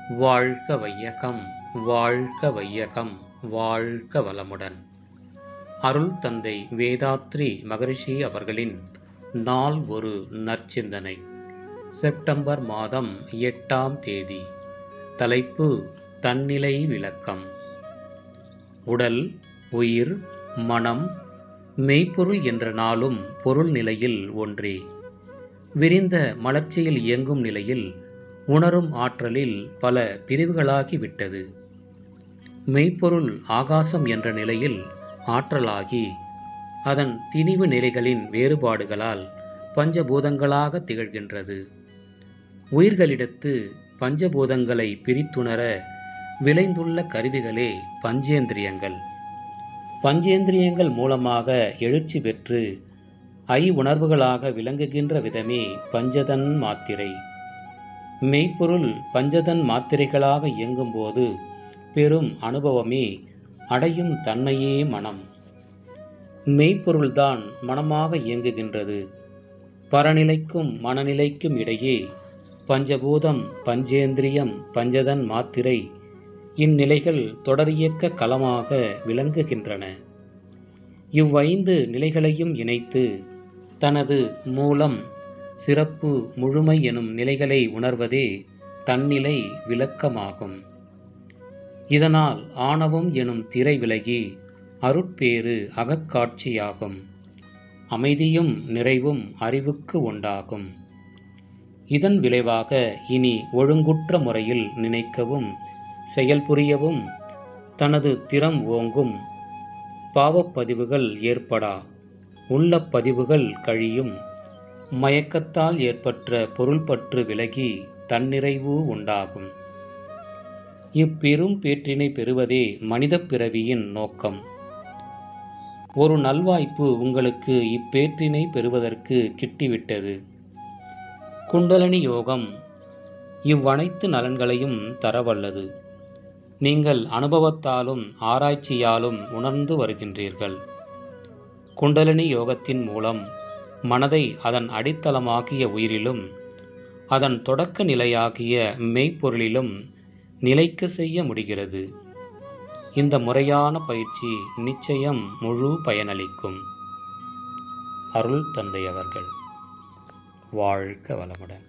வாழ்க வையகம், வாழ்க வையகம், வாழ்க வளமுடன். அருள் தந்தை வேதாத்ரி மகரிஷி அவர்களின் நாள் ஒரு நற்சிந்தனை. செப்டம்பர் மாதம் 8ஆம் தேதி. தலைப்பு தன்னிலை விளக்கம். உடல், உயிர், மனம், மெய்ப்பொருள் என்ற நாளும் பொருள் நிலையில் ஒன்றே. விரிந்த மலர்ச்சியில் இயங்கும் நிலையில் உணரும் ஆற்றலில் பல பிரிவுகளாகிவிட்டது. மெய்ப்பொருள் ஆகாசம் என்ற நிலையில் ஆற்றலாகி அதன் திணிவு நிலைகளின் வேறுபாடுகளால் பஞ்சபூதங்களாக திகழ்கின்றது. உயிர்களிடத்து பஞ்சபூதங்களை பிரித்துணர விளைந்துள்ள கருவிகளே பஞ்சேந்திரியங்கள். பஞ்சேந்திரியங்கள் மூலமாக எழுச்சி பெற்று உணர்வுகளாக விளங்குகின்ற விதமே பஞ்சதன் மாத்திரை. மெய்ப்பொருள் பஞ்சதன் மாத்திரைகளாக இயங்கும்போது பெரும் அனுபவமே அடையும் தன்மையே மனம். மெய்ப்பொருள்தான் மனமாக இயங்குகின்றது. பரநிலைக்கும் மனநிலைக்கும் இடையே பஞ்சபூதம், பஞ்சேந்திரியம், பஞ்சதன் மாத்திரை இந்நிலைகள் தொடரியக்க களமாக விளங்குகின்றன. இவ்வைந்து நிலைகளையும் இணைத்து தனது மூலம், சிறப்பு, முழுமை எனும் நிலைகளை உணர்வதே தன்னிலை விளக்கமாகும். இதனால் ஆணவம் எனும் திரை விலகி அருட்பேறு அகக்காட்சியாகும். அமைதியும் நிறைவும் அறிவுக்கு உண்டாகும். இதன் விளைவாக இனி ஒழுங்குற்ற முறையில் நினைக்கவும் செயல்புரியவும் தனது திறம் ஓங்கும். பாவப்பதிவுகள் ஏற்படா, உள்ள பதிவுகள் கழியும். மயக்கத்தால் ஏற்பட்ட பொருள்பற்று விலகி தன்னிறைவு உண்டாகும். இப்பெரும் பேற்றினை பெறுவதே மனித பிறவியின் நோக்கம். ஒரு நல்வாய்ப்பு உங்களுக்கு இப்பேற்றினை பெறுவதற்கு கிட்டிவிட்டது. குண்டலினி யோகம் இவ்வனைத்து நலன்களையும் தரவல்லது. நீங்கள் அனுபவத்தாலும் ஆராய்ச்சியாலும் உணர்ந்து வருகின்றீர்கள். குண்டலினி யோகத்தின் மூலம் மனதை அதன் அடித்தளமாகிய உயிரிலும் அதன் தொடக்க நிலையாகிய மெய்ப்பொருளிலும் நிலைக்க செய்ய முடிகிறது. இந்த முறையான பயிற்சி நிச்சயம் முழு பயனளிக்கும். அருள் தந்தை அவர்கள். வாழ்க வளமுடன்.